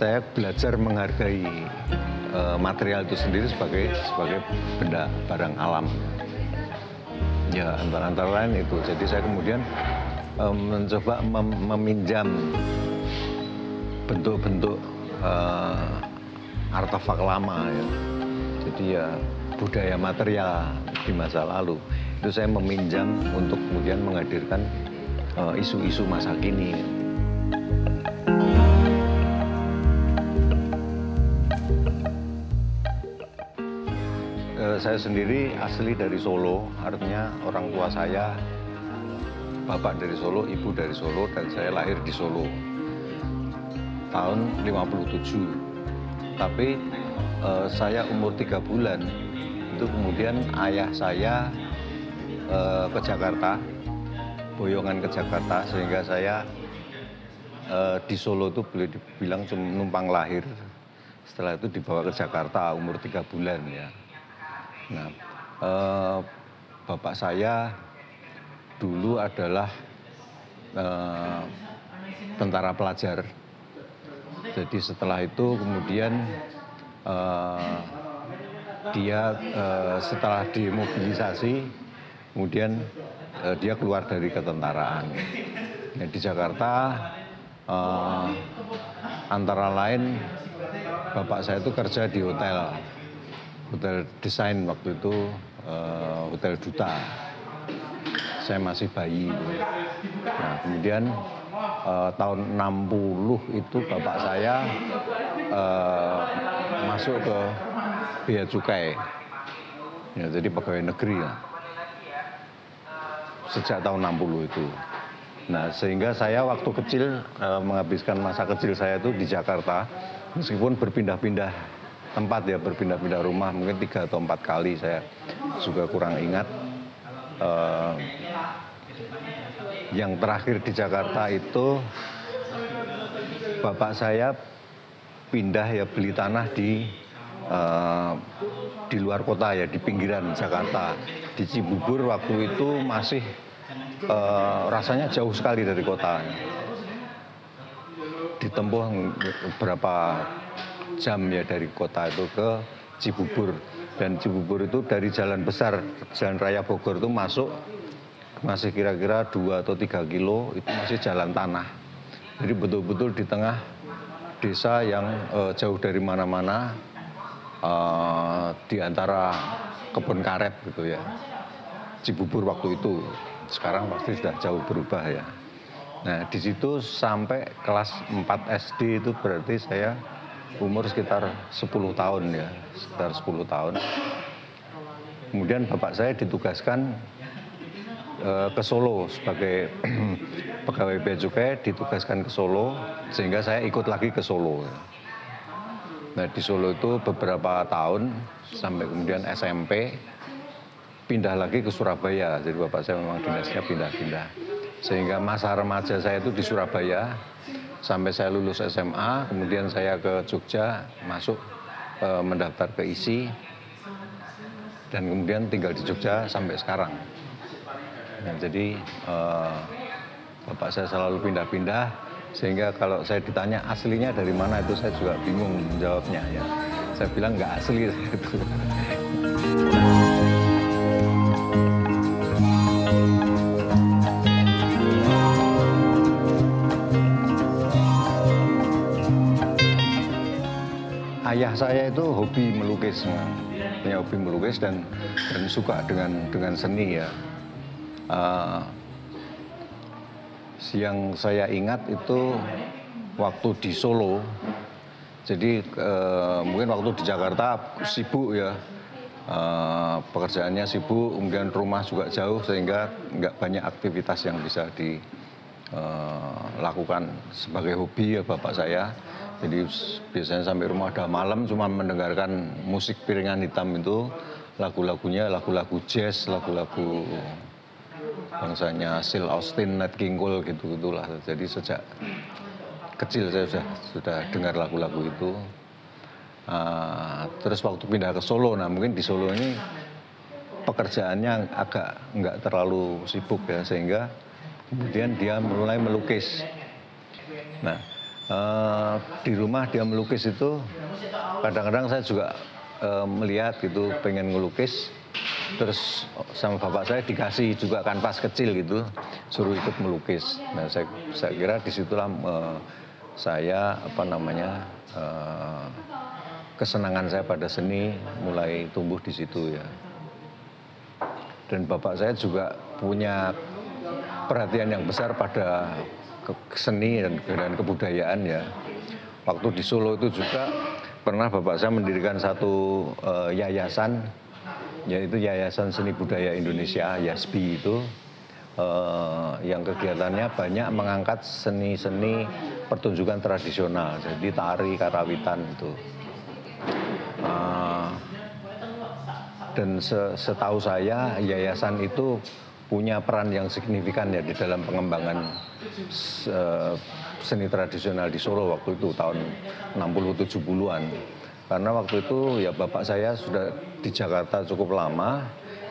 saya belajar menghargai material itu sendiri sebagai benda barang alam. Ya, antara lain itu. Jadi saya kemudian mencoba meminjam bentuk-bentuk artefak lama ya. Jadi ya budaya material di masa lalu itu saya meminjam untuk kemudian menghadirkan isu-isu masa kini. Saya sendiri asli dari Solo, artinya orang tua saya bapak dari Solo, ibu dari Solo, dan saya lahir di Solo tahun 57. Tapi saya umur 3 bulan itu kemudian ayah saya ke Jakarta, boyongan ke Jakarta, sehingga saya di Solo itu boleh dibilang cuma numpang lahir. Setelah itu dibawa ke Jakarta umur 3 bulan ya. Nah, bapak saya dulu adalah tentara pelajar. Jadi setelah itu kemudian dia setelah dimobilisasi, kemudian dia keluar dari ketentaraan. Nah, di Jakarta antara lain bapak saya itu kerja di hotel desain waktu itu, Hotel Duta. Saya masih bayi. Nah, kemudian tahun 60 itu bapak saya masuk ke Bea Cukai. Ya, jadi pegawai negeri ya. Sejak tahun 60 itu. Nah, sehingga saya waktu kecil menghabiskan masa kecil saya itu di Jakarta, meskipun berpindah-pindah tempat ya, berpindah-pindah rumah, mungkin 3 atau 4 kali, saya juga kurang ingat. Yang terakhir di Jakarta itu bapak saya pindah ya, beli tanah di luar kota ya, di pinggiran Jakarta, di Cibubur. Waktu itu masih rasanya jauh sekali dari kota, ditempuh beberapa jam ya dari kota itu ke Cibubur. Dan Cibubur itu dari jalan besar, Jalan Raya Bogor itu masuk masih kira-kira 2 atau 3 kilo, itu masih jalan tanah. Jadi betul-betul di tengah desa yang jauh dari mana-mana, di antara kebun karet gitu ya. Cibubur waktu itu, sekarang pasti sudah jauh berubah ya. Nah, di situ sampai kelas 4 SD itu berarti saya umur sekitar 10 tahun ya, sekitar 10 tahun. Kemudian bapak saya ditugaskan ke Solo sebagai pegawai Bea Cukai, ditugaskan ke Solo, sehingga saya ikut lagi ke Solo. Nah, di Solo itu beberapa tahun sampai kemudian SMP, pindah lagi ke Surabaya. Jadi bapak saya memang dinasnya pindah-pindah. Sehingga masa remaja saya itu di Surabaya, sampai saya lulus SMA, kemudian saya ke Jogja, masuk mendaftar ke ISI, dan kemudian tinggal di Jogja sampai sekarang. Nah, jadi bapak saya selalu pindah-pindah, sehingga kalau saya ditanya aslinya dari mana itu saya juga bingung menjawabnya ya. Saya bilang nggak asli itu. Ayah saya itu hobi melukis, punya hobi melukis dan suka dengan seni ya. Yang saya ingat itu waktu di Solo, jadi mungkin waktu di Jakarta sibuk ya, pekerjaannya sibuk, kemudian rumah juga jauh, sehingga nggak banyak aktivitas yang bisa dilakukan sebagai hobi ya bapak saya. Jadi biasanya sampai rumah udah malam cuma mendengarkan musik piringan hitam itu, lagu-lagunya lagu-lagu jazz, lagu-lagu bangsanya Sil Austin, Nat King Cole gitu-gitulah. Jadi sejak kecil saya sudah dengar lagu-lagu itu. Terus waktu pindah ke Solo, nah mungkin di Solo ini pekerjaannya agak nggak terlalu sibuk ya, sehingga kemudian dia mulai melukis. Nah, Di rumah dia melukis itu kadang-kadang saya juga melihat gitu, pengen ngelukis, terus sama bapak saya dikasih juga kanvas kecil gitu, suruh ikut melukis. Nah saya kira disitulah saya kesenangan saya pada seni mulai tumbuh di situ ya. Dan bapak saya juga punya perhatian yang besar pada seni dan kebudayaan ya. Waktu di Solo itu juga pernah bapak saya mendirikan satu yayasan, yaitu Yayasan Seni Budaya Indonesia, YASBI itu, yang kegiatannya banyak mengangkat seni-seni pertunjukan tradisional, jadi tari, karawitan itu. Dan setahu saya yayasan itu punya peran yang signifikan ya di dalam pengembangan seni tradisional di Solo waktu itu tahun 60-70-an. Karena waktu itu ya bapak saya sudah di Jakarta cukup lama,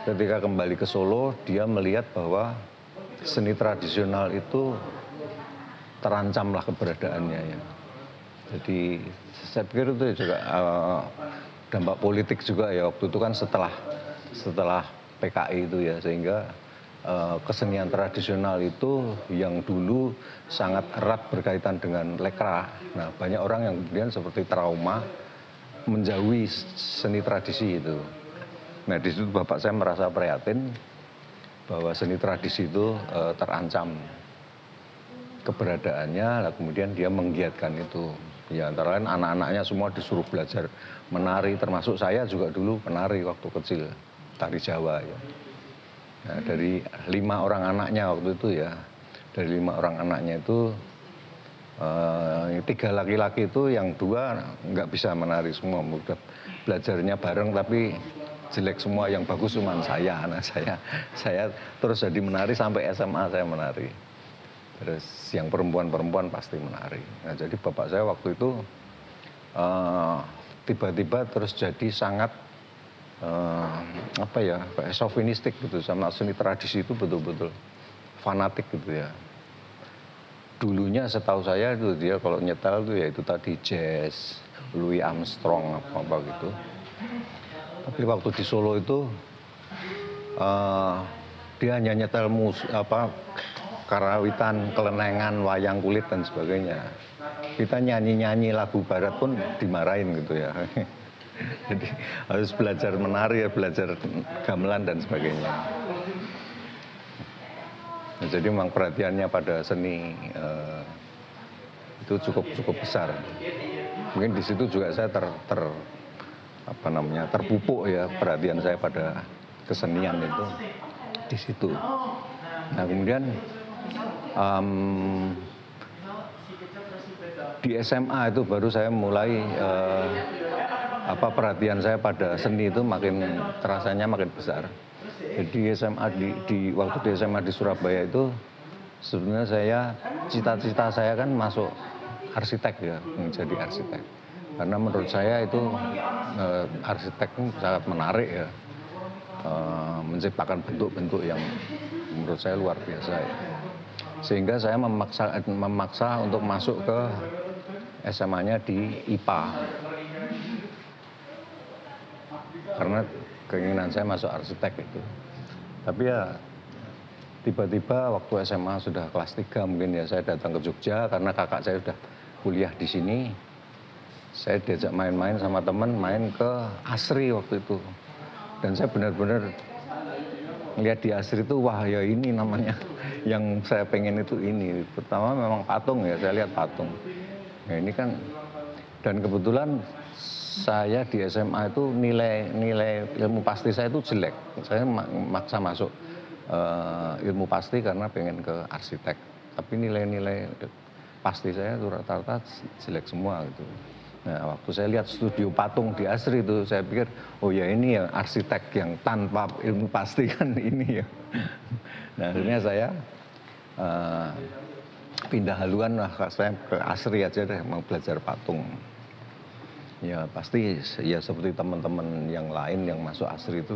ketika kembali ke Solo dia melihat bahwa seni tradisional itu terancamlah keberadaannya ya. Jadi saya pikir itu juga dampak politik juga ya waktu itu kan setelah PKI itu ya, sehingga kesenian tradisional itu yang dulu sangat erat berkaitan dengan lekra. Nah banyak orang yang kemudian seperti trauma menjauhi seni tradisi itu. Nah di situ bapak saya merasa prihatin bahwa seni tradisi itu terancam keberadaannya, lah kemudian dia menggiatkan itu. Ya antara lain anak-anaknya semua disuruh belajar menari, termasuk saya juga dulu penari waktu kecil, tari Jawa ya. Nah, dari 5 orang anaknya waktu itu ya, dari 5 orang anaknya itu 3 laki-laki itu yang 2 nggak bisa menari semua, udah belajarnya bareng tapi jelek semua, yang bagus cuma saya. Nah saya terus jadi menari sampai SMA saya menari. Terus yang perempuan-perempuan pasti menari. Nah jadi bapak saya waktu itu tiba-tiba terus jadi sangat sovinistik gitu sama seni tradisi itu, betul-betul fanatik gitu ya. Dulunya setahu saya itu dia kalau nyetel itu ya itu tadi jazz, Louis Armstrong apa gitu. Tapi waktu di Solo itu dia hanya nyetel karawitan, kelenengan, wayang kulit dan sebagainya. Kita nyanyi-nyanyi lagu barat pun dimarahin gitu ya. Jadi harus belajar menari, belajar gamelan dan sebagainya. Nah, jadi memang perhatiannya pada seni itu cukup besar. Mungkin di situ juga saya terpupuk ya perhatian saya pada kesenian itu di situ. Nah kemudian di SMA itu baru saya mulai perhatian saya pada seni itu terasanya makin besar. Jadi waktu di SMA di Surabaya itu sebenarnya cita-cita saya kan masuk arsitek ya, menjadi arsitek. Karena menurut saya itu arsitek sangat menarik ya, menciptakan bentuk-bentuk yang menurut saya luar biasa ya. Sehingga saya memaksa untuk masuk ke SMA-nya di IPA. Karena keinginan saya masuk arsitek itu. Tapi ya tiba-tiba waktu SMA sudah kelas 3 mungkin ya, saya datang ke Jogja karena kakak saya sudah kuliah di sini. Saya diajak main-main sama teman, main ke Asri waktu itu. Dan saya benar-benar lihat di Asri itu, wah ya ini namanya yang saya pengen itu ini. Pertama memang patung ya, saya lihat patung. Nah ini kan, dan kebetulan saya di SMA itu nilai ilmu pasti saya itu jelek. Saya maksa masuk ilmu pasti karena pengen ke arsitek. Tapi nilai-nilai pasti saya itu rata-rata jelek semua gitu. Nah waktu saya lihat studio patung di Asri itu, saya pikir oh ya ini ya arsitek yang tanpa ilmu pasti kan ini ya. Nah akhirnya saya pindah haluan lah, saya ke Asri aja deh, mau belajar patung. Ya pasti ya seperti teman-teman yang lain yang masuk Asri itu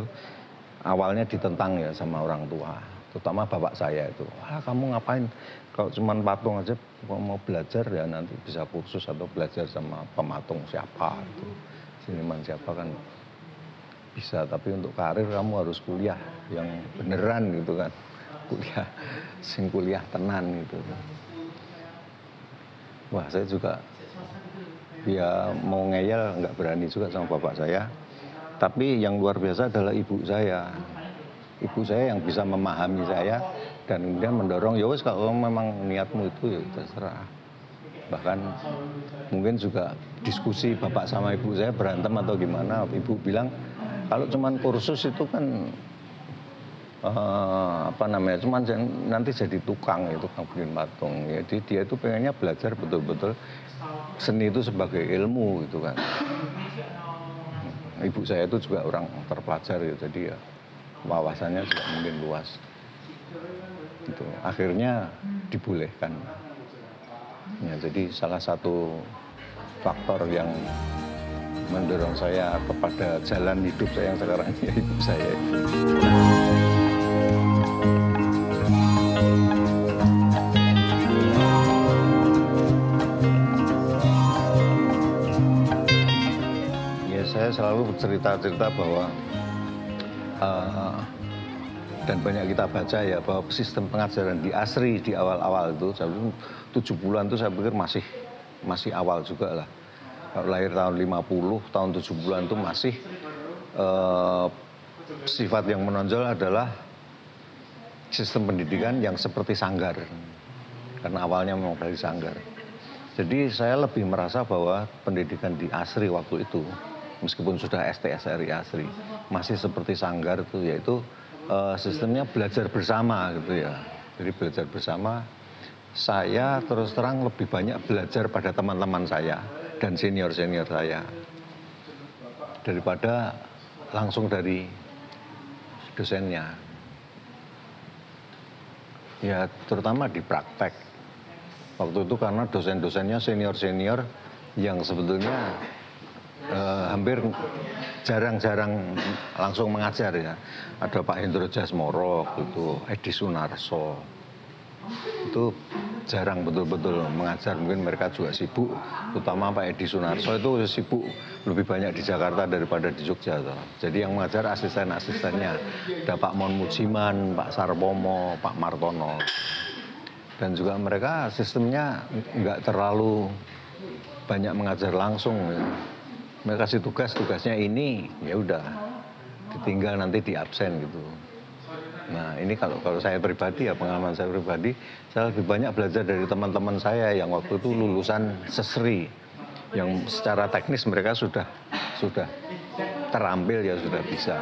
awalnya ditentang ya sama orang tua. terutama bapak saya itu, kamu ngapain kalau cuman patung aja, kalau mau belajar ya nanti bisa kursus atau belajar sama pematung siapa itu, seniman siapa kan bisa, tapi untuk karir kamu harus kuliah yang beneran gitu kan, kuliah tenan gitu. Wah, saya juga ya mau ngeyel nggak berani juga sama bapak saya. Tapi yang luar biasa adalah ibu saya. Ibu saya yang bisa memahami saya dan kemudian mendorong, ya wes kalau memang niatmu itu ya terserah. Bahkan mungkin juga diskusi bapak sama ibu saya berantem atau gimana, ibu bilang kalau cuman kursus itu kan cuman nanti jadi tukang bikin patung. Jadi dia itu pengennya belajar betul-betul seni itu sebagai ilmu gitu kan. Ibu saya itu juga orang terpelajar ya, jadi ya wawasannya juga mungkin luas. Gitu. Akhirnya dibolehkan. Ya, jadi salah satu faktor yang mendorong saya kepada jalan hidup saya yang sekarang ya ibu saya. Saya selalu cerita-cerita bahwa dan banyak kita baca ya bahwa sistem pengajaran di ASRI di awal-awal itu 70-an itu saya pikir masih awal juga lah. Lahir tahun 50, tahun 70-an itu masih sifat yang menonjol adalah sistem pendidikan yang seperti sanggar. Karena awalnya memang dari sanggar. Jadi saya lebih merasa bahwa pendidikan di ASRI waktu itu meskipun sudah STSRI ASRI masih seperti sanggar itu, yaitu sistemnya belajar bersama gitu ya. Jadi belajar bersama, saya terus terang lebih banyak belajar pada teman-teman saya dan senior-senior saya daripada langsung dari dosennya. Ya terutama di praktek. Waktu itu karena dosen-dosennya senior-senior yang sebetulnya hampir jarang-jarang langsung mengajar ya. Ada Pak Hendro Jasmoro, itu Edi Sunarso. Itu jarang betul-betul mengajar, mungkin mereka juga sibuk. Terutama Pak Edi Sunarso itu sibuk lebih banyak di Jakarta daripada di Jogja. Jadi yang mengajar asisten-asistennya. Ada Pak Mon Mujiman, Pak Sarpomo, Pak Martono. Dan juga mereka sistemnya nggak terlalu banyak mengajar langsung ya. Mereka kasih tugasnya ini, ya udah ditinggal nanti di absen gitu. Nah ini kalau saya pribadi ya, pengalaman saya pribadi, saya lebih banyak belajar dari teman-teman saya yang waktu itu lulusan sesri, yang secara teknis mereka sudah terampil ya, sudah bisa.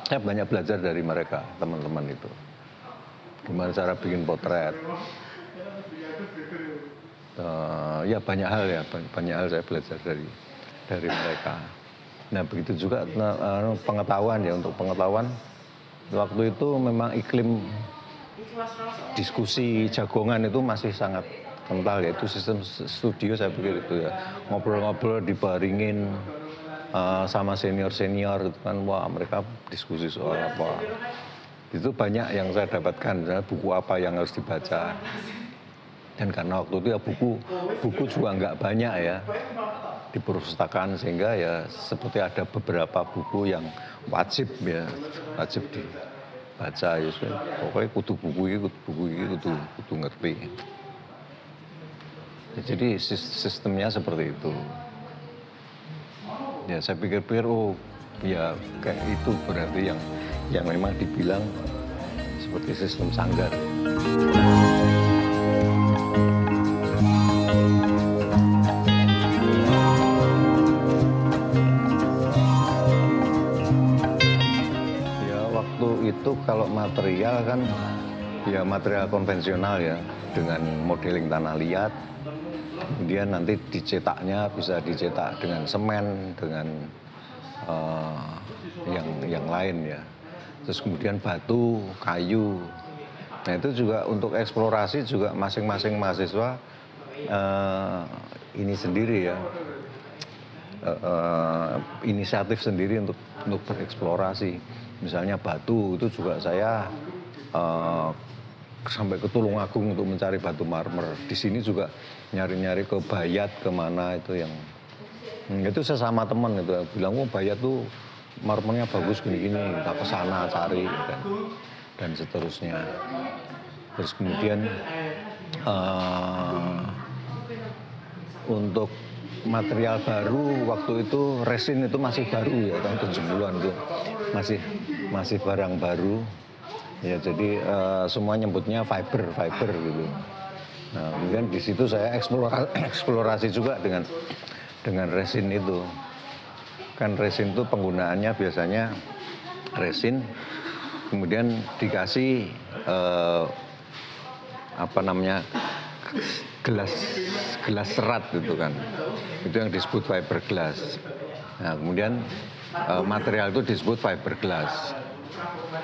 Saya banyak belajar dari mereka, teman-teman itu. Gimana cara bikin potret. Ya banyak hal saya belajar dari mereka. Nah begitu juga pengetahuan ya, untuk pengetahuan waktu itu memang iklim diskusi jagongan itu masih sangat kental, yaitu sistem studio saya pikir itu ya, ngobrol-ngobrol dibaringin sama senior-senior itu kan, wah mereka diskusi soal apa. Itu banyak yang saya dapatkan, buku apa yang harus dibaca. Dan karena waktu itu ya buku juga nggak banyak ya di perpustakaan, sehingga ya seperti ada beberapa buku yang wajib dibaca ya. Pokoknya kudu buku ini kudu ngerti. Ya, jadi sistemnya seperti itu. Ya saya pikir-pikir ya kayak itu berarti yang memang dibilang seperti sistem sanggar. Itu kalau material kan ya material konvensional ya, dengan modeling tanah liat, kemudian nanti dicetaknya bisa dicetak dengan semen, dengan yang lain ya, terus kemudian batu, kayu. Nah itu juga untuk eksplorasi juga masing-masing mahasiswa ini sendiri ya, inisiatif sendiri untuk bereksplorasi. Misalnya batu itu juga saya eh, sampai ke Tulungagung untuk mencari batu marmer. Di sini juga nyari-nyari ke Bayat, kemana itu yang itu sesama teman itu bilang, oh Bayat tuh marmernya bagus gini-gini, kita ke sana cari dan seterusnya. Terus kemudian untuk material baru waktu itu resin itu masih baru ya, tahun 70-an itu masih barang baru ya, jadi semua nyebutnya fiber gitu. Nah, kemudian di situ saya eksplorasi juga dengan resin itu. Kan resin itu penggunaannya biasanya resin kemudian dikasih gelas serat gitu kan, itu yang disebut fiberglass. Nah kemudian material itu disebut fiberglass.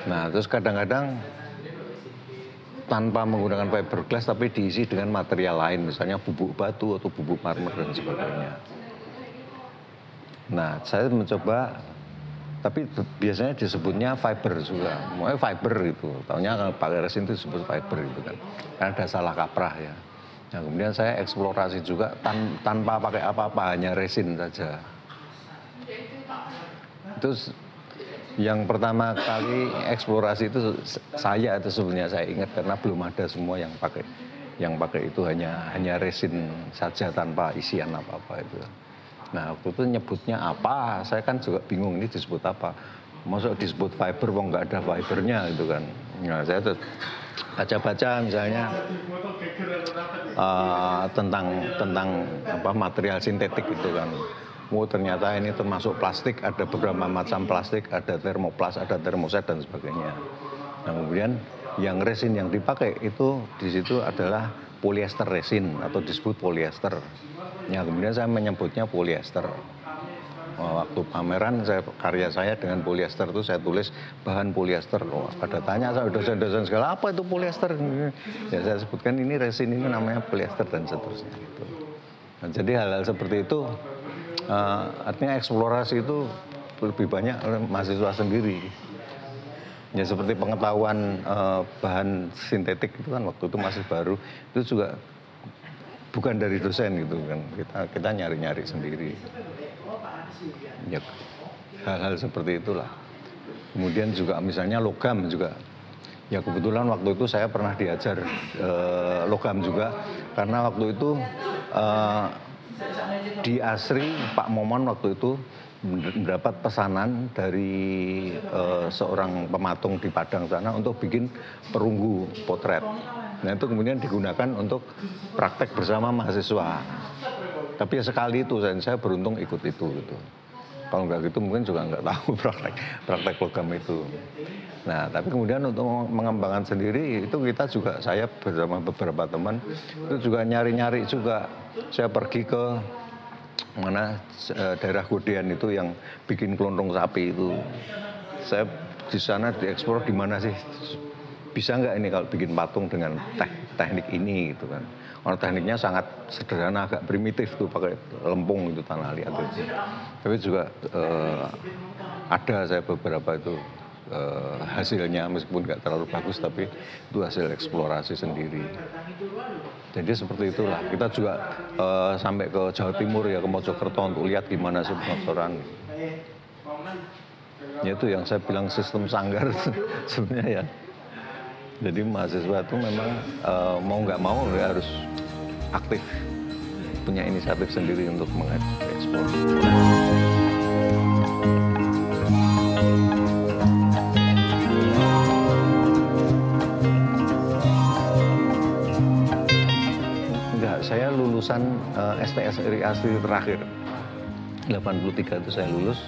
Nah terus kadang-kadang tanpa menggunakan fiberglass tapi diisi dengan material lain, misalnya bubuk batu atau bubuk marmer dan sebagainya. Nah saya mencoba, tapi biasanya disebutnya fiber juga, mau fiber gitu. Taunya kalau pakai resin itu disebut fiber gitu kan, karena ada salah kaprah ya. Nah kemudian saya eksplorasi juga tanpa pakai apa-apa, hanya resin saja. Terus yang pertama kali eksplorasi itu saya itu sebenarnya saya ingat karena belum ada semua yang pakai itu hanya resin saja tanpa isian apa-apa itu. Nah waktu itu nyebutnya apa, saya kan juga bingung ini disebut apa. Maksud disebut fiber, wong nggak ada fibernya gitu kan. Nah saya tuh baca-baca misalnya tentang material sintetik gitu kan. Oh ternyata ini termasuk plastik, ada beberapa macam plastik, ada termoplas, ada termoset dan sebagainya. Nah kemudian yang resin yang dipakai itu di situ adalah polyester resin atau disebut polyester. Ya kemudian saya menyebutnya polyester. Waktu pameran karya saya dengan polyester itu saya tulis bahan polyester. Pada tanya saya dosen-dosen segala, apa itu polyester? Ya saya sebutkan ini resin, ini namanya polyester dan seterusnya gitu. Nah, jadi hal-hal seperti itu artinya eksplorasi itu lebih banyak oleh mahasiswa sendiri. Ya seperti pengetahuan bahan sintetik itu kan waktu itu masih baru, itu juga bukan dari dosen gitu kan, kita nyari-nyari sendiri. Ya, hal-hal seperti itulah. Kemudian juga misalnya logam juga. Ya kebetulan waktu itu saya pernah diajar logam juga, karena waktu itu di Asri Pak Momon waktu itu mendapat pesanan dari seorang pematung di Padang sana untuk bikin perunggu potret. Nah itu kemudian digunakan untuk praktek bersama mahasiswa. Tapi sekali itu saya beruntung ikut itu gitu. Kalau nggak gitu mungkin juga nggak tahu praktek logam itu. Nah tapi kemudian untuk mengembangkan sendiri itu kita juga, saya bersama beberapa teman itu juga nyari-nyari juga. Saya pergi ke daerah Godean itu yang bikin kelonthong sapi itu. Saya di sana dieksplor gimana sih bisa nggak ini kalau bikin patung dengan teknik ini gitu kan. Kalau tekniknya sangat sederhana, agak primitif tuh, pakai lempung itu tanah liat itu. Tapi juga ada saya beberapa itu hasilnya meskipun nggak terlalu bagus, tapi itu hasil eksplorasi sendiri. Jadi seperti itulah. Kita juga sampai ke Jawa Timur ya, ke Mojokerto untuk lihat gimana sih pengeksporan. Ya itu yang saya bilang sistem sanggar sebenarnya ya. Jadi mahasiswa itu memang mau nggak mau ya harus aktif, punya inisiatif sendiri untuk mengeksplor. Enggak, saya lulusan STSRI Asri terakhir. 83 itu saya lulus.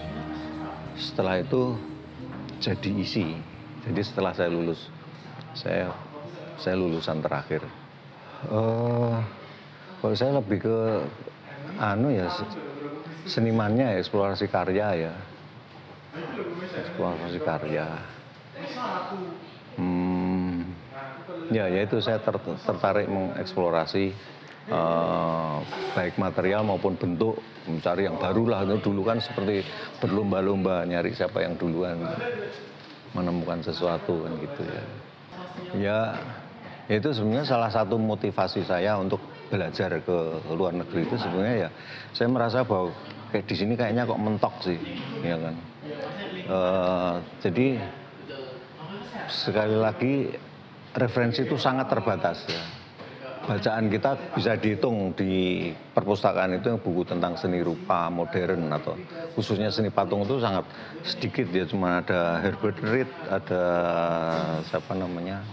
Setelah itu jadi isi. Jadi setelah saya lulus, saya lulusan terakhir. Kalau saya lebih ke senimannya, eksplorasi karya ya. Eksplorasi karya. Ya itu saya tertarik mengeksplorasi baik material maupun bentuk, mencari yang baru lah. Dulu kan seperti berlomba-lomba nyari siapa yang duluan menemukan sesuatu kan gitu ya. Ya, itu sebenarnya salah satu motivasi saya untuk belajar ke luar negeri itu sebenarnya ya saya merasa bahwa kayak di sini kayaknya kok mentok sih, ya kan. Jadi sekali lagi referensi itu sangat terbatas ya. Bacaan kita bisa dihitung di perpustakaan itu yang buku tentang seni rupa modern atau khususnya seni patung itu sangat sedikit ya, cuma ada Herbert Reed, ada siapa namanya,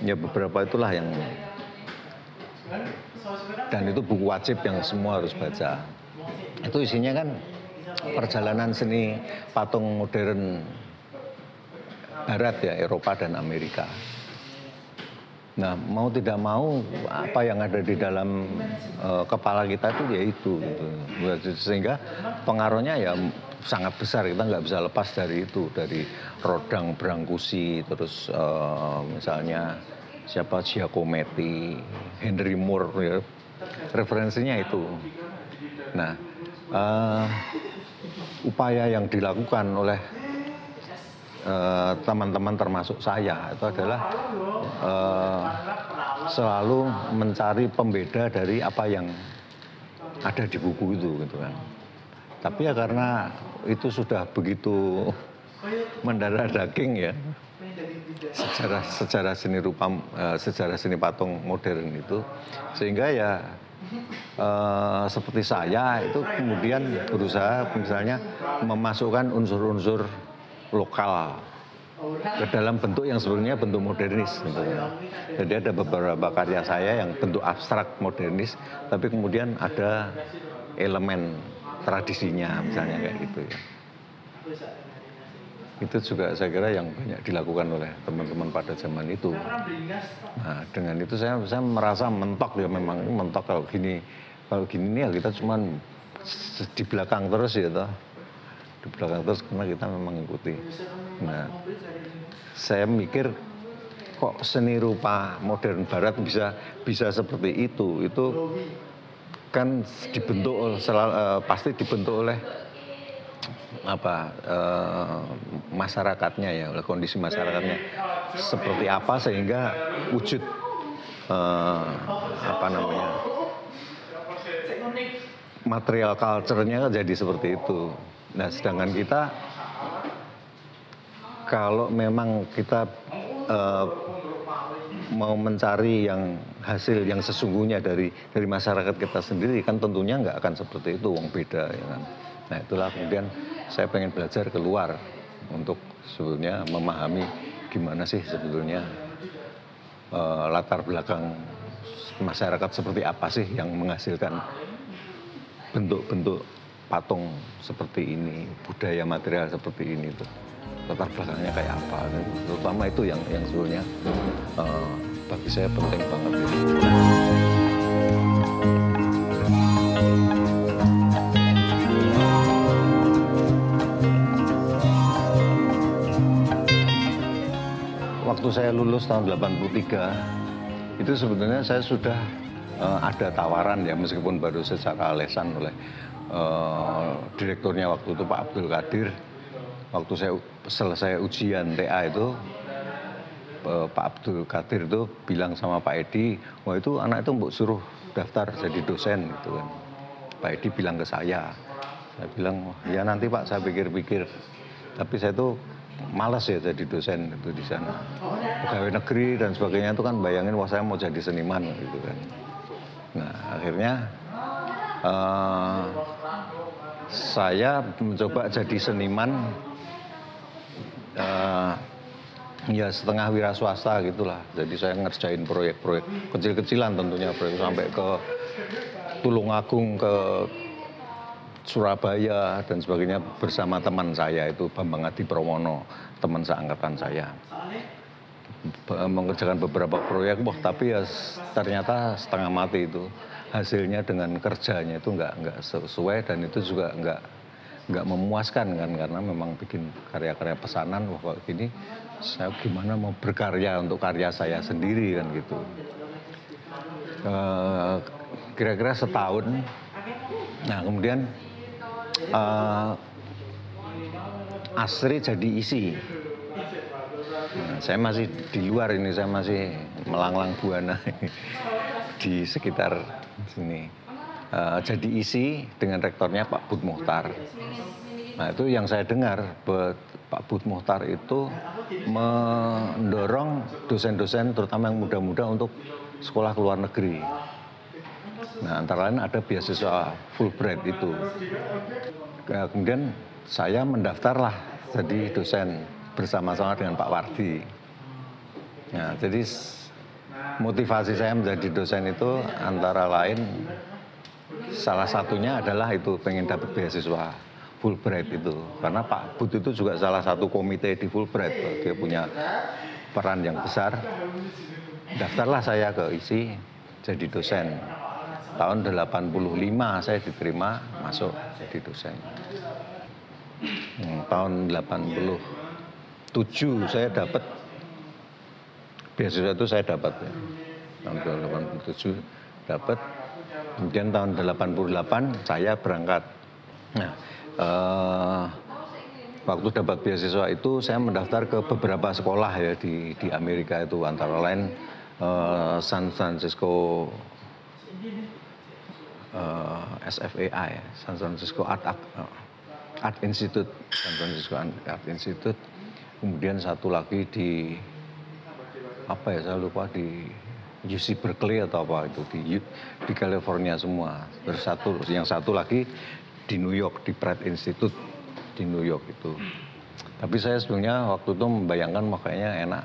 ya beberapa itulah yang, dan itu buku wajib yang semua harus baca. Itu isinya kan perjalanan seni patung modern Barat ya, Eropa dan Amerika. Nah, mau tidak mau apa yang ada di dalam kepala kita itu ya itu gitu. Sehingga pengaruhnya ya sangat besar, kita nggak bisa lepas dari itu, dari Rodin, Brancusi, terus misalnya siapa, Giacometti, Henry Moore ya, referensinya itu. Nah, upaya yang dilakukan oleh teman-teman termasuk saya itu adalah selalu mencari pembeda dari apa yang ada di buku itu gitu kan. Tapi ya karena itu sudah begitu mendarah daging ya, sejarah seni rupa, sejarah seni patung modern itu, sehingga ya seperti saya itu kemudian berusaha misalnya memasukkan unsur-unsur lokal ke dalam bentuk yang sebenarnya bentuk modernis gitu ya. Jadi ada beberapa karya saya yang bentuk abstrak modernis, tapi kemudian ada elemen tradisinya misalnya kayak gitu ya. Itu juga saya kira yang banyak dilakukan oleh teman-teman pada zaman itu. Nah, dengan itu saya merasa mentok ya, memang mentok kalau gini nih ya kita cuman di belakang terus ya toh. Di belakang terus karena kita memang ikuti. Nah, saya mikir kok seni rupa modern Barat bisa seperti itu kan dibentuk pasti dibentuk oleh masyarakatnya ya, oleh kondisi masyarakatnya seperti apa sehingga wujud material culture-nya jadi seperti itu. Nah, sedangkan kita kalau memang kita mau mencari yang hasil yang sesungguhnya dari masyarakat kita sendiri kan tentunya nggak akan seperti itu, wong beda ya kan. Nah, itulah kemudian saya pengen belajar keluar untuk sebetulnya memahami gimana sih sebetulnya latar belakang masyarakat seperti apa sih yang menghasilkan bentuk-bentuk patung seperti ini, budaya material seperti ini tuh. Latar belakangnya kayak apa, terutama itu yang sebenarnya bagi saya penting banget gitu. Waktu saya lulus tahun 83 itu sebenarnya saya sudah ada tawaran ya, meskipun baru secara lesan oleh direkturnya waktu itu Pak Abdul Qadir. Waktu saya selesai ujian TA itu, Pak Abdul Qadir itu bilang sama Pak Edi, wah itu anak itu mbok suruh daftar jadi dosen gitu kan. Pak Edi bilang ke saya bilang, ya nanti Pak saya pikir-pikir. Tapi saya tuh malas ya jadi dosen itu di sana. Pegawai negeri dan sebagainya itu kan bayangin wah saya mau jadi seniman gitu kan. Nah akhirnya saya mencoba jadi seniman. Ya setengah wira swasta gitulah. Jadi saya ngerjain proyek-proyek kecil-kecilan tentunya, proyek sampai ke Tulungagung, ke Surabaya dan sebagainya bersama teman saya itu Bambang Adi Prawono, teman seangkatan saya. Mengerjakan beberapa proyek, tapi ya ternyata setengah mati itu. Hasilnya dengan kerjanya itu nggak sesuai dan itu juga nggak memuaskan kan, karena memang bikin karya-karya pesanan wah gini saya gimana mau berkarya untuk karya saya sendiri kan gitu. Kira-kira setahun. Nah kemudian Asri jadi isi Nah, saya masih di luar ini, saya masih melanglang buana di sekitar sini. Jadi isi dengan rektornya Pak Bud Muhtar. Nah itu yang saya dengar, Pak Bud Muhtar itu mendorong dosen-dosen terutama yang muda-muda untuk sekolah ke luar negeri. Nah antara lain ada beasiswa Fulbright itu. Kemudian saya mendaftarlah jadi dosen bersama-sama dengan Pak Wardi. Nah jadi motivasi saya menjadi dosen itu antara lain salah satunya adalah itu pengen dapat beasiswa Fulbright itu, karena Pak Bud itu juga salah satu komite di Fulbright, dia punya peran yang besar. Daftarlah saya ke ISI jadi dosen. Tahun 85 saya diterima masuk jadi dosen. Tahun 87 saya dapat beasiswa itu saya dapat ya. Tahun 87 dapat. Kemudian tahun 88 saya berangkat. Nah, waktu dapat beasiswa itu saya mendaftar ke beberapa sekolah ya di Amerika itu, antara lain San Francisco SFAI, San Francisco Art Institute, San Francisco Art Institute. Kemudian satu lagi di saya lupa, di UC Berkeley atau apa itu, di California semua. Terus yang satu lagi di New York, di Pratt Institute di New York itu. Tapi saya sebenarnya waktu itu membayangkan makanya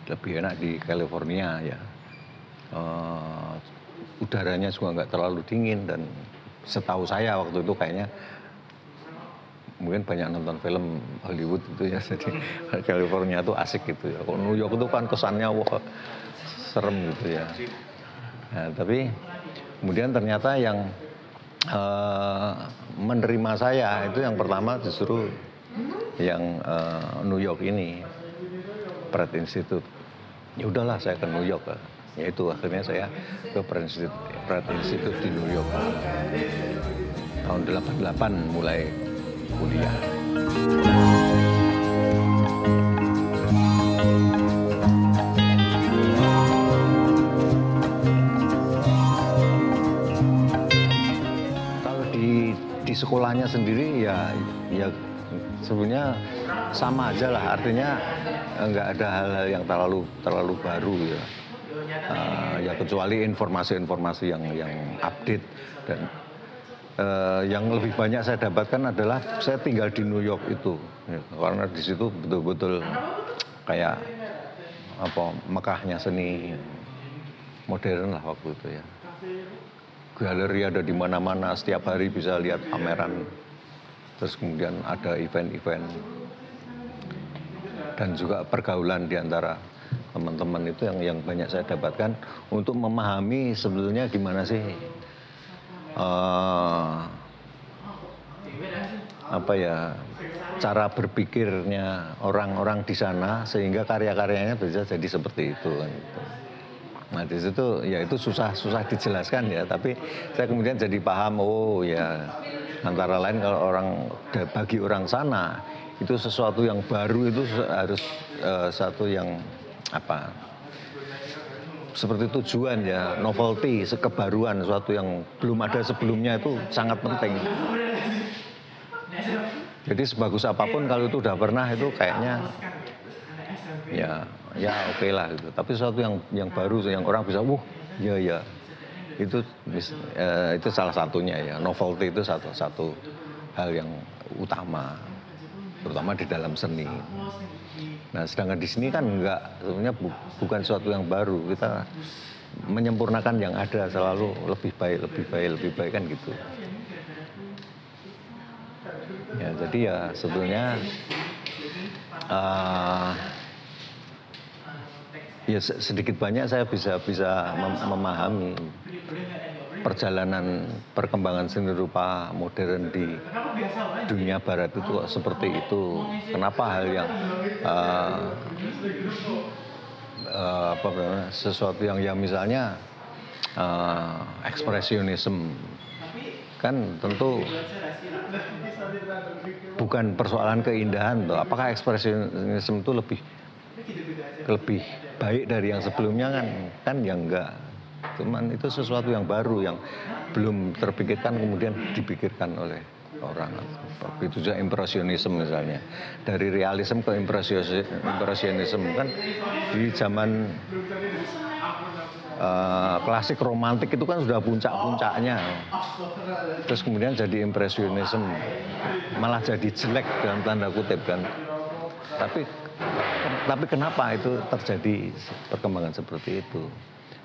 lebih enak di California ya. Udaranya juga nggak terlalu dingin, dan setahu saya waktu itu kayaknya mungkin banyak nonton film Hollywood itu ya, jadi California itu asik gitu ya. Kalau New York itu kan kesannya wah serem gitu ya. Nah, tapi kemudian ternyata yang menerima saya itu yang pertama justru yang New York ini, Pratt Institute. Ya udahlah saya ke New York. Ya itu akhirnya saya ke Pratt Institute di New York. Tahun 88 mulai kuliah. Sekolahnya sendiri ya sebenarnya sama aja lah, artinya nggak ada hal-hal yang terlalu baru ya. Ya kecuali informasi-informasi yang update, dan yang lebih banyak saya dapatkan adalah saya tinggal di New York itu ya, karena di situ betul-betul kayak mekahnya seni modern lah waktu itu ya. Galeri ada di mana-mana, setiap hari bisa lihat pameran. Terus kemudian ada event-event. Dan juga pergaulan di antara teman-teman itu yang banyak saya dapatkan untuk memahami sebetulnya gimana sih cara berpikirnya orang-orang di sana sehingga karya-karyanya bisa jadi seperti itu. Nah di situ ya itu susah dijelaskan ya, tapi saya kemudian jadi paham, ya antara lain kalau bagi orang sana itu sesuatu yang baru itu harus satu yang seperti tujuan ya, novelty, kebaruan, sesuatu yang belum ada sebelumnya itu sangat penting. Jadi sebagus apapun kalau itu udah pernah itu kayaknya ya oke lah gitu. Tapi sesuatu yang baru, yang orang bisa ya itu salah satunya ya. Novelty itu satu hal yang utama, terutama di dalam seni. Nah sedangkan di sini kan sebenarnya bukan sesuatu yang baru, kita menyempurnakan yang ada, selalu lebih baik kan gitu. Ya jadi ya sebetulnya ya sedikit banyak saya bisa memahami perjalanan perkembangan seni rupa modern di dunia barat itu kok seperti itu. Kenapa hal yang sesuatu yang misalnya ekspresionisme kan tentu bukan persoalan keindahan tuh. Apakah ekspresionisme itu lebih lebih baik dari yang sebelumnya kan ya enggak. Cuman itu sesuatu yang baru yang belum terpikirkan kemudian dipikirkan oleh orang. Begitu juga impresionisme misalnya. Dari realisme ke impresionisme kan di zaman klasik romantik itu kan sudah puncak-puncaknya. Terus kemudian jadi impresionisme, malah jadi jelek dalam tanda kutip kan. Tapi kenapa itu terjadi perkembangan seperti itu?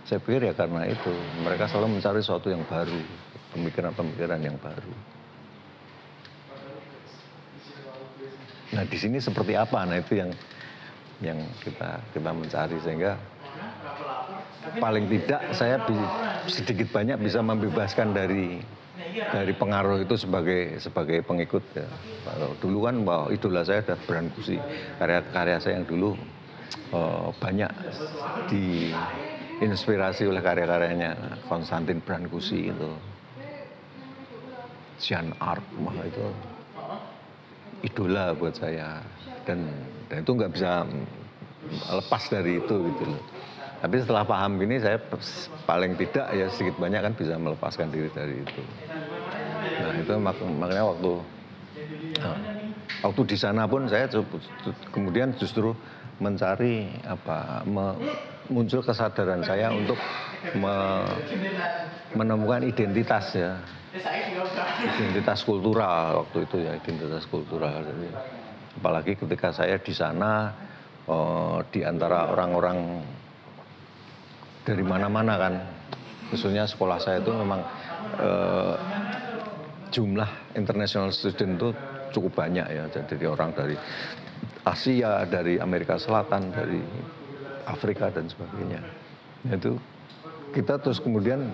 Saya pikir ya karena itu mereka selalu mencari sesuatu yang baru, pemikiran-pemikiran yang baru. Nah di sini seperti apa? Nah itu yang kita mencari sehingga paling tidak saya sedikit banyak bisa membebaskan dari pengaruh itu sebagai pengikut ya. Kalau dulu kan idola saya ada Brancusi, karya-karya saya yang dulu banyak diinspirasi oleh karya-karyanya Konstantin Brancusi itu, Jean Arc, itu idola buat saya dan itu nggak bisa lepas dari itu gitu loh. Tapi setelah paham gini saya paling tidak ya sedikit banyak kan bisa melepaskan diri dari itu. Nah itu makanya waktu di sana pun saya kemudian justru mencari muncul kesadaran saya untuk menemukan identitas ya. Identitas kultural waktu itu ya, identitas kultural. Jadi, apalagi ketika saya di sana di antara orang-orang dari mana-mana kan, khususnya sekolah saya itu memang jumlah international student itu cukup banyak ya, jadi orang dari Asia, dari Amerika Selatan, dari Afrika dan sebagainya. Itu kita terus kemudian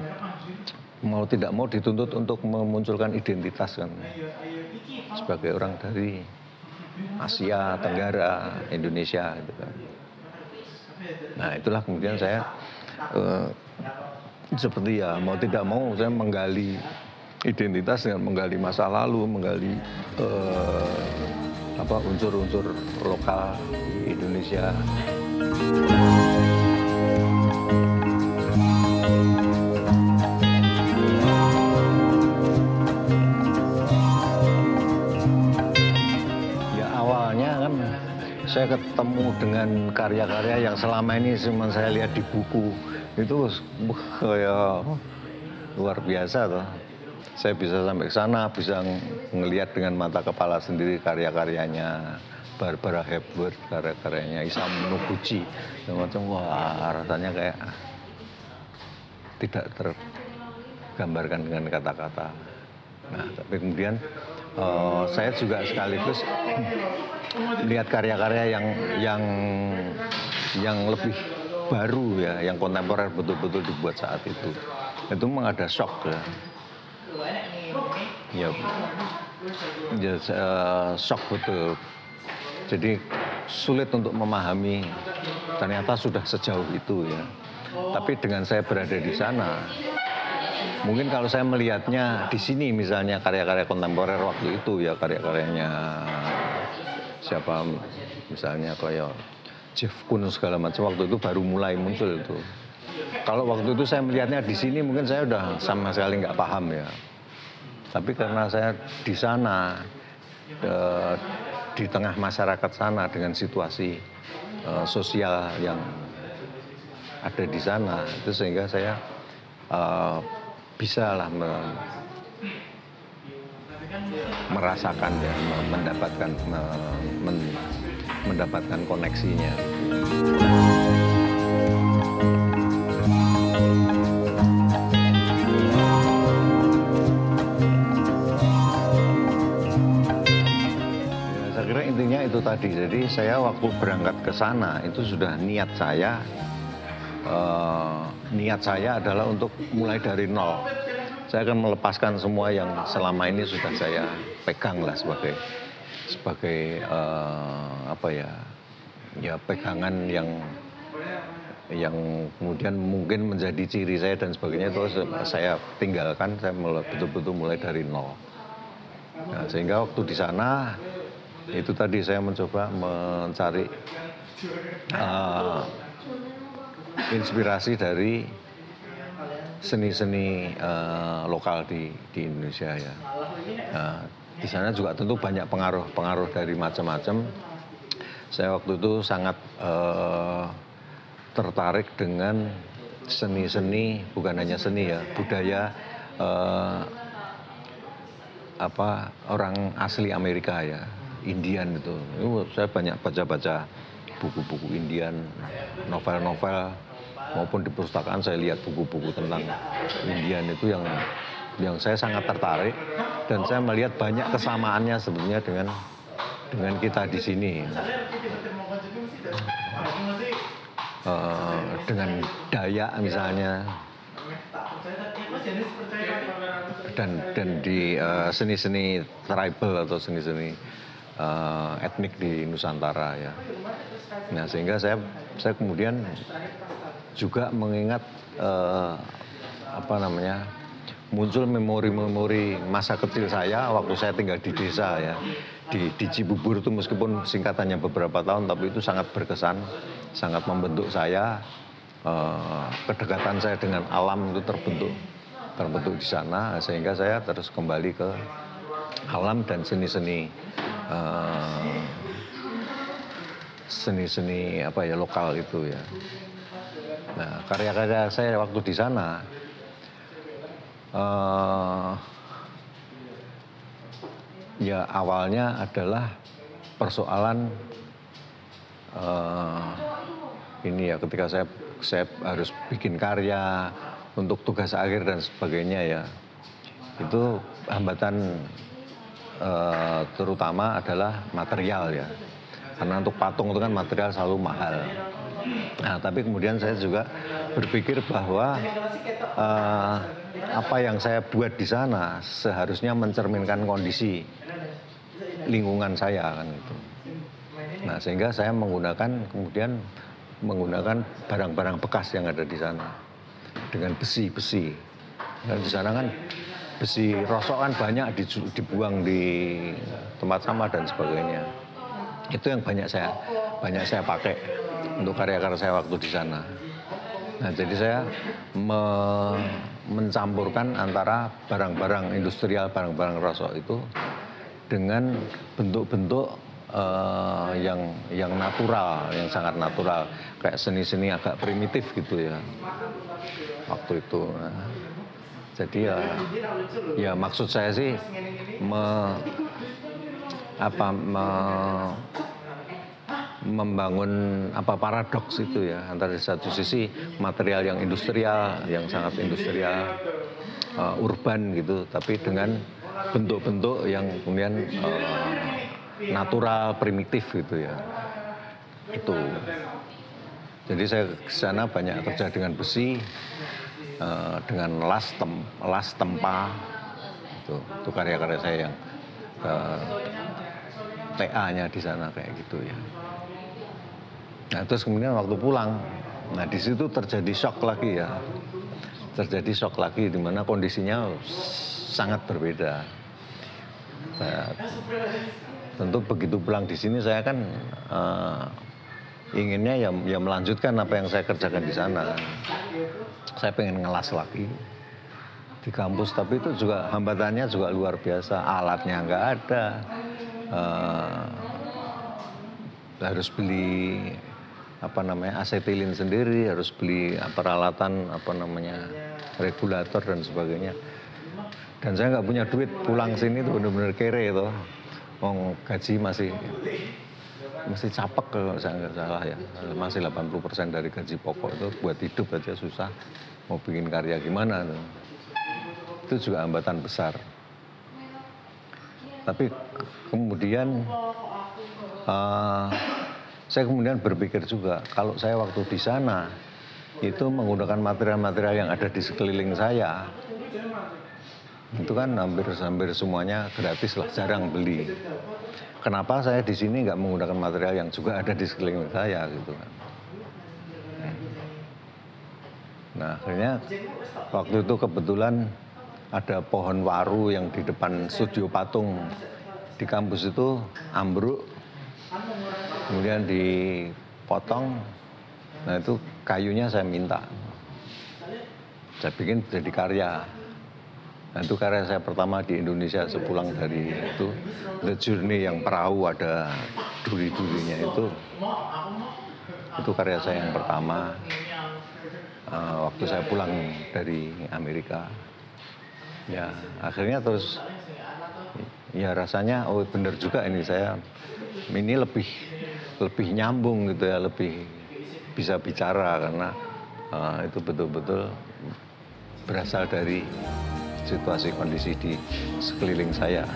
mau tidak mau dituntut untuk memunculkan identitas kan sebagai orang dari Asia Tenggara, Indonesia gitu kan. Nah itulah kemudian saya seperti ya mau tidak mau saya menggali identitas dengan menggali masa lalu, menggali unsur-unsur lokal di Indonesia. Saya ketemu dengan karya-karya yang selama ini cuma saya lihat di buku itu kayak luar biasa toh. Saya bisa sampai ke sana, bisa ngelihat dengan mata kepala sendiri karya-karyanya Barbara Hepworth, karya-karyanya Isamu Noguchi, macam wah rasanya kayak tidak tergambarkan dengan kata-kata. Nah, tapi kemudian saya juga sekaligus lihat karya-karya yang lebih baru ya, yang kontemporer betul-betul dibuat saat itu memang ada shock ya, shock betul. Jadi sulit untuk memahami ternyata sudah sejauh itu ya. Tapi dengan saya berada di sana, mungkin kalau saya melihatnya di sini misalnya karya-karya kontemporer waktu itu ya, karya-karyanya siapa misalnya kayak Jeff Koons segala macam, waktu itu baru mulai muncul itu. Kalau waktu itu saya melihatnya di sini mungkin saya udah sama sekali nggak paham ya. Tapi karena saya di sana di tengah masyarakat sana dengan situasi sosial yang ada di sana, itu sehingga saya bisalah merasakan ya, mendapatkan koneksinya. Saya kira intinya itu tadi. Jadi saya waktu berangkat ke sana itu sudah niat saya adalah untuk mulai dari nol. Saya akan melepaskan semua yang selama ini sudah saya pegang lah sebagai pegangan yang kemudian mungkin menjadi ciri saya dan sebagainya, itu saya tinggalkan, saya betul-betul mulai dari nol. Nah, sehingga waktu di sana itu tadi saya mencoba mencari uh, inspirasi dari seni-seni lokal di Indonesia ya. Di sana juga tentu banyak pengaruh dari macam-macam. Saya waktu itu sangat tertarik dengan seni-seni, bukan hanya seni ya, budaya orang asli Amerika ya, Indian itu. Saya banyak baca-baca buku-buku Indian, novel-novel, maupun di perpustakaan saya lihat buku-buku tentang Indian itu yang saya sangat tertarik, dan saya melihat banyak kesamaannya sebetulnya dengan kita di sini. Dengan Dayak misalnya, dan di seni-seni tribal atau seni-seni etnik di Nusantara ya. Nah, sehingga saya kemudian juga mengingat muncul memori-memori masa kecil saya waktu saya tinggal di desa ya, di Cibubur itu, meskipun singkatannya beberapa tahun, tapi itu sangat berkesan, sangat membentuk saya. Kedekatan saya dengan alam itu terbentuk di sana, sehingga saya terus kembali ke alam dan seni-seni lokal itu ya. Nah, karya-karya saya waktu di sana ya awalnya adalah persoalan ini ya, ketika saya harus bikin karya untuk tugas akhir dan sebagainya ya, itu hambatan terutama adalah material ya, karena untuk patung itu kan material selalu mahal. Nah, tapi kemudian saya juga berpikir bahwa apa yang saya buat di sana seharusnya mencerminkan kondisi lingkungan saya kan itu. Nah, sehingga saya kemudian menggunakan barang-barang bekas yang ada di sana dengan besi-besi. Dan di sana kan besi rosok kan banyak dibuang di tempat sampah dan sebagainya. Itu yang banyak saya pakai untuk karya-karya saya waktu di sana. Nah, jadi saya mencampurkan antara barang-barang industrial, barang-barang rosok itu dengan bentuk-bentuk yang natural, yang sangat natural, kayak seni-seni agak primitif gitu ya waktu itu. Nah, jadi ya maksud saya sih membangun paradoks itu ya, antara di satu sisi material yang industrial, yang sangat industrial, urban gitu, tapi dengan bentuk-bentuk yang kemudian natural, primitif gitu ya. Itu. Jadi saya ke sana banyak kerja dengan besi, dengan las tempa. Itu karya-karya saya yang TA-nya di sana kayak gitu ya. Nah, terus kemudian waktu pulang, nah di situ terjadi shock lagi ya. Terjadi shock lagi di mana kondisinya sangat berbeda. Tentu begitu pulang di sini saya kan inginnya ya melanjutkan apa yang saya kerjakan di sana. Saya pengen ngelas lagi di kampus, tapi itu juga hambatannya juga luar biasa. Alatnya nggak ada, harus beli asetilin sendiri, harus beli peralatan regulator dan sebagainya. Dan saya nggak punya duit, pulang sini tuh benar-benar kere itu. Gaji masih capek kalau saya nggak salah ya, masih 80% dari gaji pokok itu buat hidup aja susah, mau bikin karya gimana tuh. Itu juga hambatan besar. Tapi kemudian saya kemudian berpikir juga, kalau saya waktu di sana itu menggunakan material-material yang ada di sekeliling saya, itu kan hampir semuanya gratis lah, jarang beli. Kenapa saya di sini nggak menggunakan material yang juga ada di sekeliling saya gitu kan? Nah, akhirnya waktu itu kebetulan ada pohon waru yang di depan studio patung di kampus itu ambruk, kemudian potong. Nah itu kayunya saya minta. Saya bikin jadi karya. Nah itu karya saya pertama di Indonesia sepulang dari itu. The Journey yang perahu ada duri-durinya itu karya saya yang pertama waktu saya pulang dari Amerika. Ya akhirnya terus ya rasanya oh benar juga ini lebih nyambung gitu ya, lebih bisa bicara karena itu betul-betul berasal dari situasi kondisi di sekeliling saya.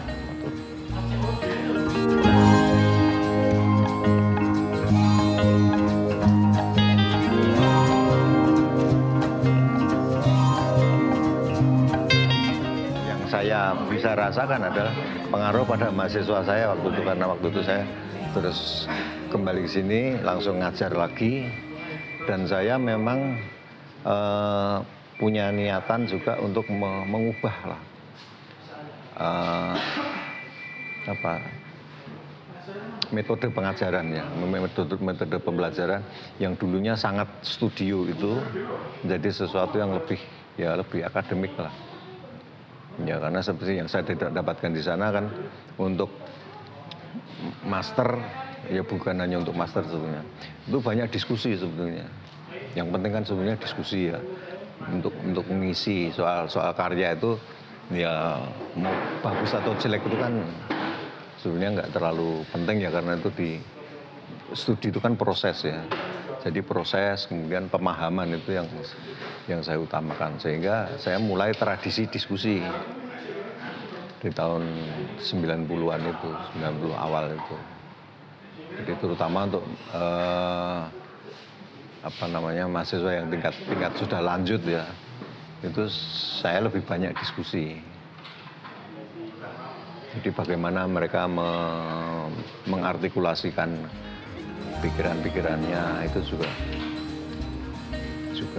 Yang saya bisa rasakan adalah pengaruh pada mahasiswa saya waktu itu, karena waktu itu saya terus kembali ke sini langsung ngajar lagi, dan saya memang punya niatan juga untuk mengubah lah metode pengajaran ya, metode pembelajaran yang dulunya sangat studio itu menjadi sesuatu yang lebih akademik lah. Ya karena seperti yang saya tidak dapatkan di sana kan, untuk master ya bukan hanya untuk master sebetulnya. Itu banyak diskusi sebetulnya. Yang penting kan sebenarnya diskusi ya. Untuk mengisi soal karya itu ya mau bagus atau jelek itu kan sebenarnya nggak terlalu penting ya, karena itu di studi itu kan proses ya. Jadi proses kemudian pemahaman itu yang saya utamakan, sehingga saya mulai tradisi diskusi di tahun 90-an itu, 90 awal itu. Jadi terutama untuk mahasiswa yang tingkat sudah lanjut ya, itu saya lebih banyak diskusi. Jadi bagaimana mereka mengartikulasikan pikiran-pikirannya itu juga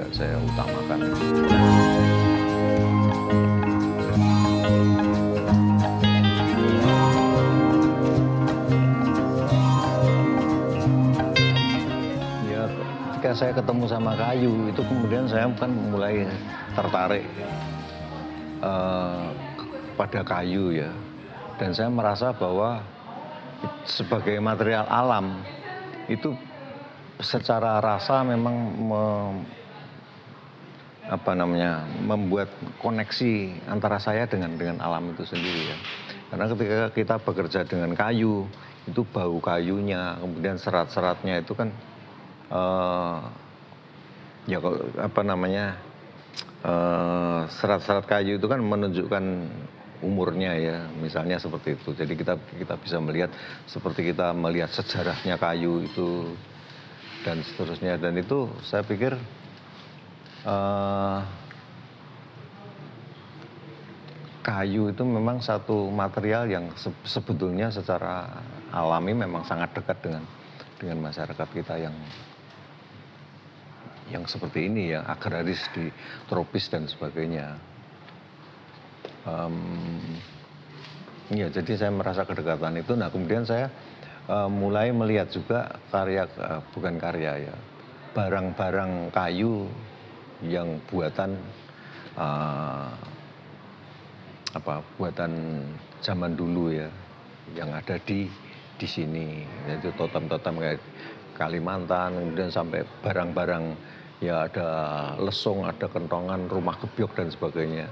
saya utamakan. Ketika saya ketemu sama kayu itu, kemudian saya kan mulai tertarik pada kayu ya, dan saya merasa bahwa sebagai material alam itu secara rasa memang membuat koneksi antara saya dengan alam itu sendiri ya. Karena ketika kita bekerja dengan kayu itu bau kayunya, kemudian serat-seratnya itu kan serat-serat kayu itu kan menunjukkan umurnya ya, misalnya seperti itu. Jadi kita bisa melihat seperti kita melihat sejarahnya kayu itu dan seterusnya. Dan itu saya pikir kayu itu memang satu material yang sebetulnya secara alami memang sangat dekat dengan masyarakat kita yang seperti ini ya, agraris di tropis dan sebagainya. Ya jadi saya merasa kedekatan itu. Nah kemudian saya mulai melihat juga barang-barang kayu yang buatan zaman dulu ya, yang ada di sini, yaitu totem-totem kayak Kalimantan, kemudian sampai barang-barang ya, ada lesung, ada kentongan, rumah gebyok dan sebagainya.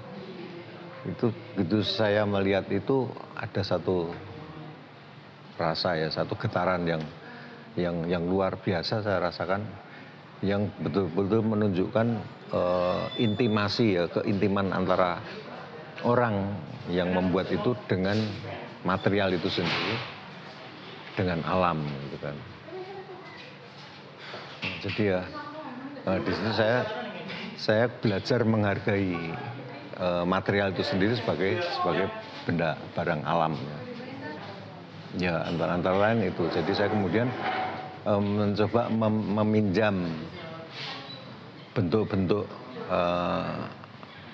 Itu begitu saya melihat itu ada satu rasa ya, satu getaran yang luar biasa saya rasakan, yang betul-betul menunjukkan intimasi ya, keintiman antara orang yang membuat itu dengan material itu sendiri, dengan alam gitu kan. Jadi ya di sini saya belajar menghargai material itu sendiri sebagai benda barang alam. Ya antara lain itu. Jadi saya kemudian mencoba meminjam bentuk-bentuk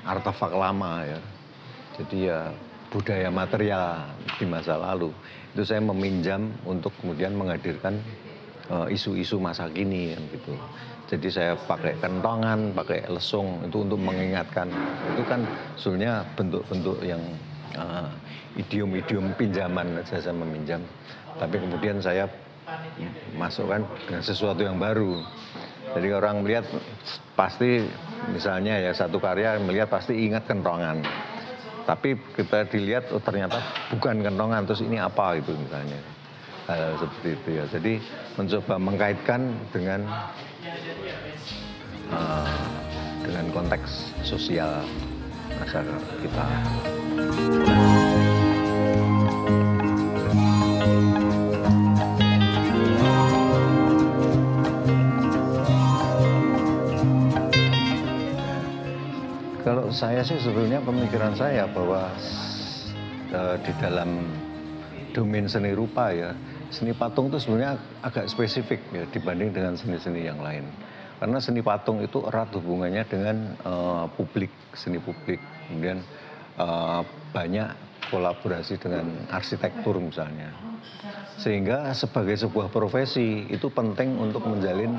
artefak lama ya. Jadi ya budaya material di masa lalu itu saya meminjam untuk kemudian menghadirkan isu-isu masa kini kan gitu. Jadi saya pakai kentongan, pakai lesung itu untuk mengingatkan. Itu kan sebenarnya bentuk-bentuk yang idiom-idiom pinjaman saja, saya meminjam. Tapi kemudian saya masukkan dengan sesuatu yang baru. Jadi orang melihat pasti misalnya ya satu karya melihat pasti ingat kentongan. Tapi kita dilihat oh ternyata bukan kentongan, terus ini apa gitu misalnya. Hal seperti itu ya. Jadi mencoba mengkaitkan dengan konteks sosial masyarakat kita. Kalau saya sih sebetulnya pemikiran saya bahwa di dalam domain seni rupa ya, seni patung itu sebenarnya agak spesifik ya dibanding dengan seni-seni yang lain. Karena seni patung itu erat hubungannya dengan publik, seni publik. Kemudian banyak kolaborasi dengan arsitektur misalnya. Sehingga sebagai sebuah profesi itu penting untuk menjalin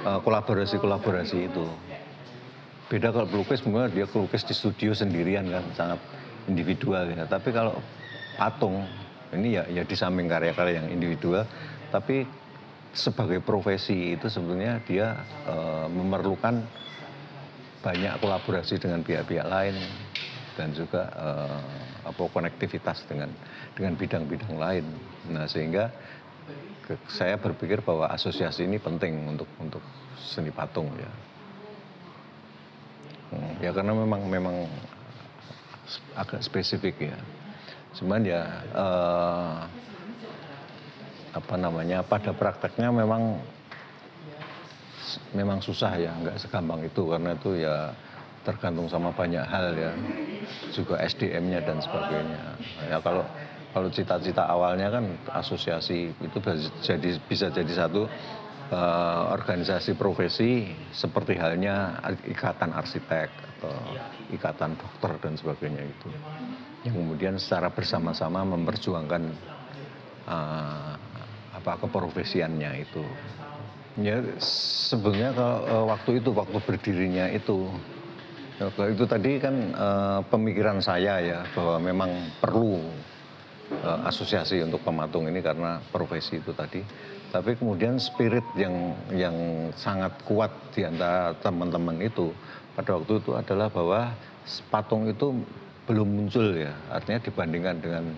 kolaborasi-kolaborasi itu. Beda kalau pelukis mungkin dia pelukis di studio sendirian kan sangat individual ya. Tapi kalau patung ini ya di samping karya-karya yang individual, tapi sebagai profesi itu sebenarnya dia memerlukan banyak kolaborasi dengan pihak-pihak lain dan juga konektivitas dengan bidang-bidang lain. Nah sehingga saya berpikir bahwa asosiasi ini penting untuk seni patung ya. Ya karena memang agak spesifik ya. Cuman ya pada prakteknya memang susah ya, nggak segampang itu karena itu ya tergantung sama banyak hal ya, juga SDM-nya dan sebagainya. Ya kalau cita-cita awalnya kan asosiasi itu bisa jadi satu organisasi profesi seperti halnya ikatan arsitek atau ikatan dokter dan sebagainya itu, yang kemudian secara bersama-sama memperjuangkan keprofesiannya itu. Ya sebenarnya kalau waktu berdirinya itu tadi kan pemikiran saya ya bahwa memang perlu asosiasi untuk pematung ini karena profesi itu tadi. Tapi kemudian spirit yang sangat kuat di antara teman-teman itu pada waktu itu adalah bahwa patung itu belum muncul ya. Artinya dibandingkan dengan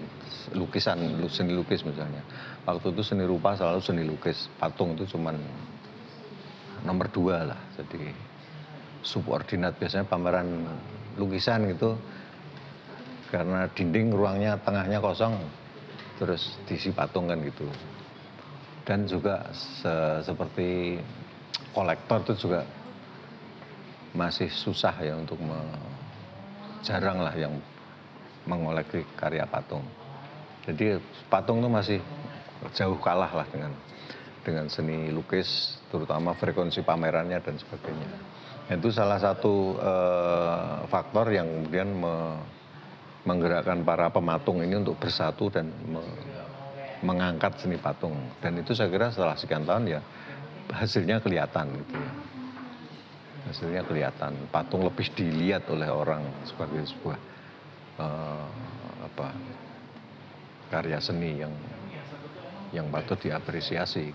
seni lukis misalnya. Waktu itu seni rupa selalu seni lukis. Patung itu cuman nomor 2 lah. Jadi subordinat biasanya pameran lukisan gitu. Karena dinding ruangnya tengahnya kosong terus diisi patung kan gitu. Dan juga seperti kolektor itu juga masih susah ya untuk jarang lah yang mengoleksi karya patung. Jadi patung itu masih jauh kalah lah dengan seni lukis, terutama frekuensi pamerannya dan sebagainya. Itu salah satu faktor yang kemudian menggerakkan para pematung ini untuk bersatu dan mengangkat seni patung. Dan itu saya kira setelah sekian tahun ya hasilnya kelihatan gitu ya. Hasilnya kelihatan, patung lebih dilihat oleh orang sebagai sebuah karya seni yang patut diapresiasi.